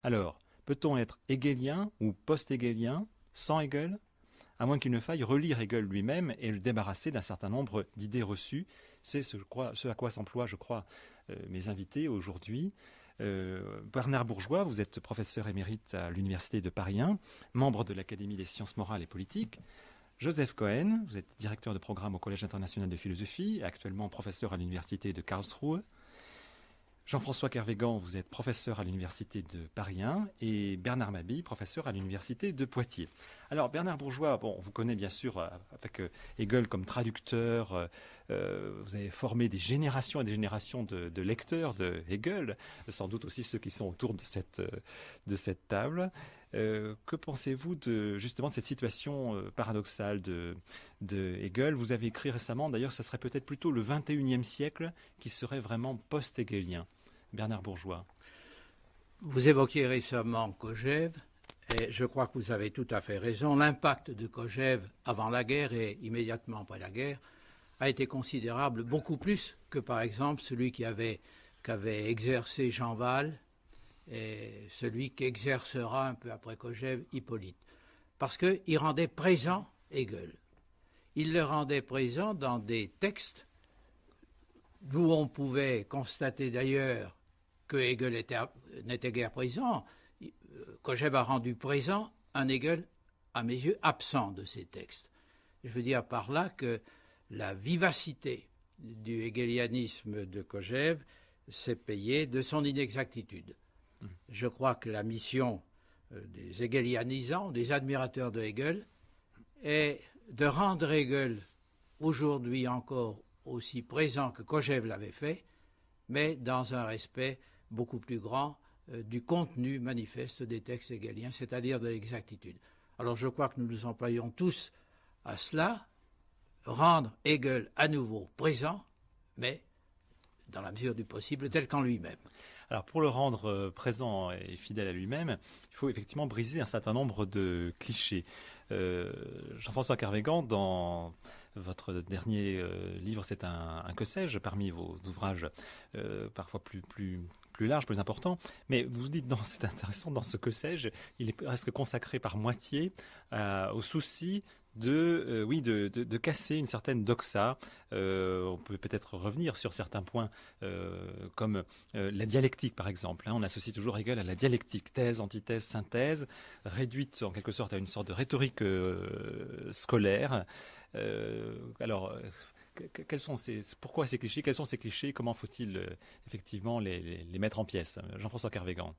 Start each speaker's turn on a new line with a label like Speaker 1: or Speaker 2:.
Speaker 1: Alors, peut-on être hegelien ou post-hegelien sans Hegel, à moins qu'il ne faille relire Hegel lui-même et le débarrasser d'un certain nombre d'idées reçues? C'est ce à quoi s'emploient, je crois, mes invités aujourd'hui. Bernard Bourgeois, vous êtes professeur émérite à l'Université de Paris 1, membre de l'Académie des sciences morales et politiques. Joseph Cohen, vous êtes directeur de programme au Collège international de philosophie, actuellement professeur à l'Université de Karlsruhe. Jean-François Kervégan, vous êtes professeur à l'Université de Paris 1 et Bernard Mabille, professeur à l'Université de Poitiers. Alors Bernard Bourgeois, on vous connaît bien sûr avec Hegel comme traducteur, vous avez formé des générations et des générations de lecteurs de Hegel, sans doute aussi ceux qui sont autour de cette table. Que pensez-vous justement de cette situation paradoxale de Hegel? Vous avez écrit récemment, d'ailleurs, ce serait peut-être plutôt le 21e siècle qui serait vraiment post-hegelien. Bernard Bourgeois.
Speaker 2: Vous évoquiez récemment Kojève, et je crois que vous avez tout à fait raison. L'impact de Kojève avant la guerre et immédiatement après la guerre a été considérable, beaucoup plus que par exemple celui qu'avait exercé Jean Val et celui qu'exercera un peu après Kojève Hippolyte. Parce qu'il rendait présent Hegel. Il le rendait présent dans des textes d'où on pouvait constater d'ailleurs que Hegel n'était guère présent. Kojève a rendu présent un Hegel, à mes yeux, absent de ces textes. Je veux dire par là que la vivacité du hegelianisme de Kojève s'est payée de son inexactitude. Je crois que la mission des hegelianisants, des admirateurs de Hegel, est de rendre Hegel aujourd'hui encore aussi présent que Kojève l'avait fait, mais dans un respect beaucoup plus grand du contenu manifeste des textes hegeliens, c'est-à-dire de l'exactitude. Alors je crois que nous nous employons tous à cela, rendre Hegel à nouveau présent, mais dans la mesure du possible, tel qu'en lui-même.
Speaker 1: Alors pour le rendre présent et fidèle à lui-même, il faut effectivement briser un certain nombre de clichés. Jean-François Kervégan, dans votre dernier livre, c'est un que sais-je, parmi vos ouvrages parfois plus larges, plus importants, mais vous dites, c'est intéressant, dans ce que sais-je, il est presque consacré par moitié au souci de casser une certaine doxa. On peut peut-être revenir sur certains points comme la dialectique, par exemple. On associe toujours Hegel à la dialectique, thèse, antithèse, synthèse, réduite en quelque sorte à une sorte de rhétorique scolaire. Pourquoi ces clichés? Quels sont ces clichés? Comment faut-il effectivement les mettre en pièces? Jean-François Kervégan.